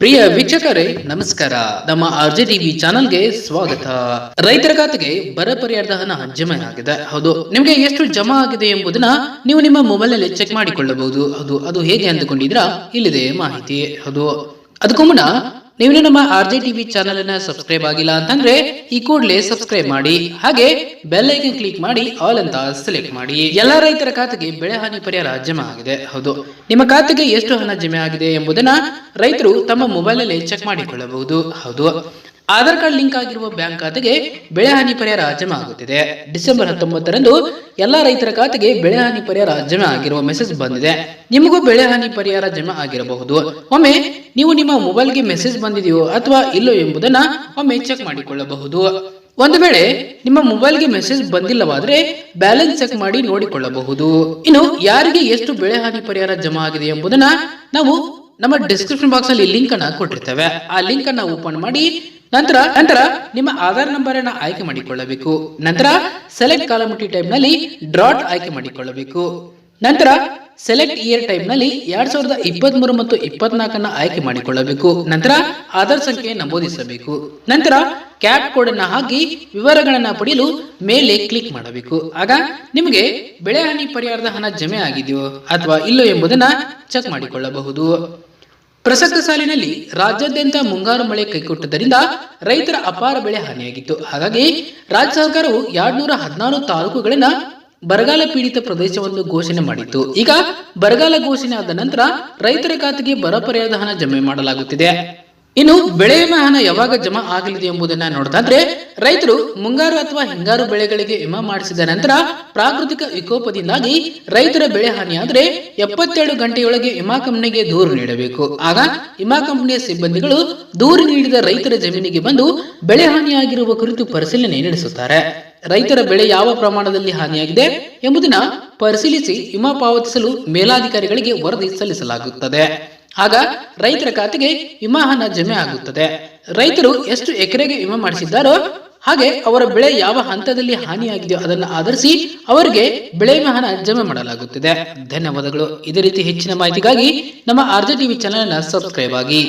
ಪ್ರಿಯ ವೀಕ್ಷಕರೇ ನಮಸ್ಕಾರ. ನಮ್ಮ ಆರ್ಜೆ ಟಿವಿ ಚಾನೆಲ್ಗೆ ಸ್ವಾಗತ. ರೈತರ ಖಾತೆಗೆ ಬರ ಪರಿಹಾರದ ಹಣ ಜಮಾ ಆಗಿದೆ. ಹೌದು, ನಿಮಗೆ ಎಷ್ಟು ಜಮಾ ಆಗಿದೆ ಎಂಬುದನ್ನ ನೀವು ನಿಮ್ಮ ಮೊಬೈಲ್ ನಲ್ಲಿ ಚೆಕ್ ಮಾಡಿಕೊಳ್ಳಬಹುದು. ಅದು ಹೇಗೆ ಅಂದುಕೊಂಡಿದ್ರಾ? ಇಲ್ಲಿದೆ ಮಾಹಿತಿ. ಹೌದು, ಅದಕ್ಕೂ ಮುನ್ನ ನೀವು ನಮ್ಮ ಆರ್ಜೆ ಟಿವಿ ಚಾನೆಲ್ ಅನ್ನ ಸಬ್ಸ್ಕ್ರೈಬ್ ಆಗಿಲ್ಲ ಅಂತಂದ್ರೆ ಈ ಕೂಡಲೇ ಸಬ್ಸ್ಕ್ರೈಬ್ ಮಾಡಿ, ಹಾಗೆ ಬೆಲ್ ಐಕನ್ ಕ್ಲಿಕ್ ಮಾಡಿ ಆಲ್ ಅಂತ ಸೆಲೆಕ್ಟ್ ಮಾಡಿ. ಎಲ್ಲಾ ರೈತರ ಖಾತೆಗೆ ಬೆಳೆ ಹಾನಿ ಪರಿಹಾರ ಜಮಾ ಆಗಿದೆ. ಹೌದು, ನಿಮ್ಮ ಖಾತೆಗೆ ಎಷ್ಟು ಹಣ ಜಮಾ ಆಗಿದೆ ಎಂಬುದನ್ನ ರೈತರು ತಮ್ಮ ಮೊಬೈಲ್ ಅಲ್ಲಿ ಚೆಕ್ ಮಾಡಿಕೊಳ್ಳಬಹುದು. ಹೌದು, ಆಧಾರ್ ಕಾರ್ಡ್ ಲಿಂಕ್ ಆಗಿರುವ ಬ್ಯಾಂಕ್ ಖಾತೆಗೆ ಬೆಳೆ ಹಾನಿ ಪರಿಹಾರ ಜಮಾ ಆಗುತ್ತಿದೆ. ಡಿಸೆಂಬರ್ 19ರಂದು ಎಲ್ಲಾ ರೈತರ ಖಾತೆಗೆ ಬೆಳೆ ಹಾನಿ ಪರಿಹಾರ ಜಮಾ ಆಗಿರುವ ಮೆಸೇಜ್ ಬಂದಿದೆ. ನಿಮಗೂ ಬೆಳೆ ಹಾನಿ ಪರಿಹಾರ ಜಮಾ ಆಗಿರಬಹುದು. ಒಮ್ಮೆ ನೀವು ನಿಮ್ಮ ಮೊಬೈಲ್ಗೆ ಮೆಸೇಜ್ ಬಂದಿದೆಯೋ ಅಥವಾ ಇಲ್ಲೋ ಎಂಬುದನ್ನ ಒಮ್ಮೆ ಚೆಕ್ ಮಾಡಿಕೊಳ್ಳಬಹುದು. ಒಂದು ವೇಳೆ ನಿಮ್ಮ ಮೊಬೈಲ್ಗೆ ಮೆಸೇಜ್ ಬಂದಿಲ್ಲವಾದ್ರೆ ಬ್ಯಾಲೆನ್ಸ್ ಚೆಕ್ ಮಾಡಿ ನೋಡಿಕೊಳ್ಳಬಹುದು. ಇನ್ನು ಯಾರಿಗೆ ಎಷ್ಟು ಬೆಳೆ ಹಾನಿ ಪರಿಹಾರ ಜಮಾ ಆಗಿದೆ ಎಂಬುದನ್ನ ನಾವು ನಮ್ಮ ಡಿಸ್ಕ್ರಿಪ್ಷನ್ ಬಾಕ್ಸ್ ಅಲ್ಲಿ ಲಿಂಕ್ ಅನ್ನ ಕೊಟ್ಟಿರ್ತೇವೆ. ಆ ಲಿಂಕ್ ಅನ್ನ ಓಪನ್ ಮಾಡಿ ನಂತರ ನಿಮ್ಮ ಆಧಾರ್ ನಂಬರ್ ಅನ್ನ ಆಯ್ಕೆ ಮಾಡಿಕೊಳ್ಳಬೇಕು. ನಂತರ ಸೆಲೆಕ್ಟ್ ಕಾಲಮಿಟಿ ಟೈಪ್ ನಲ್ಲಿ ಡಾಟ್ ಆಯ್ಕೆ ಮಾಡಿಕೊಳ್ಳಬೇಕು. ನಂತರ ಸೆಲೆಕ್ಟ್ ಇಯರ್ ಟೈಪ್ ನಲ್ಲಿ 2023 ಮತ್ತು 24 ಆಯ್ಕೆ ಮಾಡಿಕೊಳ್ಳಬೇಕು. ನಂತರ ಆಧಾರ್ ಸಂಖ್ಯೆ ನಮೂದಿಸಬೇಕು. ನಂತರ ಕ್ಯಾಪ್ ಕೋಡ್ ಅನ್ನ ಹಾಕಿ ವಿವರಗಳನ್ನ ಪಡೆಯಲು ಮೇಲೆ ಕ್ಲಿಕ್ ಮಾಡಬೇಕು. ಆಗ ನಿಮಗೆ ಬೆಳೆ ಹಾನಿ ಪರಿಹಾರದ ಹಣ ಜಮೆ ಆಗಿದೆಯೋ ಅಥವಾ ಇಲ್ಲೋ ಎಂಬುದನ್ನ ಚೆಕ್ ಮಾಡಿಕೊಳ್ಳಬಹುದು. ಪ್ರಸಕ್ತ ಸಾಲಿನಲ್ಲಿ ರಾಜ್ಯಾದ್ಯಂತ ಮುಂಗಾರು ಮಳೆ ಕೈಕೊಟ್ಟದರಿಂದ ರೈತರ ಅಪಾರ ಬೆಳೆ ಹಾನಿಯಾಗಿತ್ತು. ಹಾಗಾಗಿ ರಾಜ್ಯ ಸರ್ಕಾರವು 216 ತಾಲೂಕುಗಳನ್ನ ಬರಗಾಲ ಪೀಡಿತ ಪ್ರದೇಶವನ್ನು ಘೋಷಣೆ ಮಾಡಿತ್ತು. ಈಗ ಬರಗಾಲ ಘೋಷಣೆ ಆದ ನಂತರ ರೈತರ ಖಾತೆಗೆ ಬರ ಪರಿಹಾರದ ಹಣ ಜಮೆ ಮಾಡಲಾಗುತ್ತಿದೆ. ಇನ್ನು ಬೆಳೆ ವಿಮಾ ಹಣ ಯಾವಾಗ ಜಮಾ ಆಗಲಿದೆ ಎಂಬುದನ್ನ ನೋಡೋದಾದ್ರೆ, ರೈತರು ಮುಂಗಾರು ಅಥವಾ ಹಿಂಗಾರು ಬೆಳೆಗಳಿಗೆ ವಿಮಾ ಮಾಡಿಸಿದ ನಂತರ ಪ್ರಾಕೃತಿಕ ವಿಕೋಪದಿಂದಾಗಿ ರೈತರ ಬೆಳೆ ಹಾನಿಯಾದ್ರೆ 77 ಗಂಟೆಯೊಳಗೆ ವಿಮಾ ಕಂಪನಿಗೆ ದೂರು ನೀಡಬೇಕು. ಆಗ ವಿಮಾ ಕಂಪನಿಯ ಸಿಬ್ಬಂದಿಗಳು ದೂರು ನೀಡಿದ ರೈತರ ಜಮೀನಿಗೆ ಬಂದು ಬೆಳೆ ಹಾನಿಯಾಗಿರುವ ಕುರಿತು ಪರಿಶೀಲನೆ ನಡೆಸುತ್ತಾರೆ. ರೈತರ ಬೆಳೆ ಯಾವ ಪ್ರಮಾಣದಲ್ಲಿ ಹಾನಿಯಾಗಿದೆ ಎಂಬುದನ್ನ ಪರಿಶೀಲಿಸಿ ವಿಮಾ ಪಾವತಿಸಲು ಮೇಲಾಧಿಕಾರಿಗಳಿಗೆ ವರದಿ ಸಲ್ಲಿಸಲಾಗುತ್ತದೆ. ಆಗ ರೈತರ ಖಾತೆಗೆ ವಿಮಾ ಹಣ ಜಮೆ ಆಗುತ್ತದೆ. ರೈತರು ಎಷ್ಟು ಎಕರೆಗೆ ವಿಮಾ ಮಾಡಿಸಿದ್ದಾರೋ ಹಾಗೆ ಅವರ ಬೆಳೆ ಯಾವ ಹಂತದಲ್ಲಿ ಹಾನಿಯಾಗಿದೆಯೋ ಅದನ್ನು ಆಧರಿಸಿ ಅವರಿಗೆ ಬೆಳೆ ವಿಮಾ ಹಣ ಜಮೆ ಮಾಡಲಾಗುತ್ತದೆ. ಧನ್ಯವಾದಗಳು. ಇದೇ ರೀತಿ ಹೆಚ್ಚಿನ ಮಾಹಿತಿಗಾಗಿ ನಮ್ಮ ಆರ್ಜೆ ಟಿವಿ ಚಾನೆಲ್ ಅನ್ನು ಸಬ್ಸ್ಕ್ರೈಬ್ ಆಗಿ.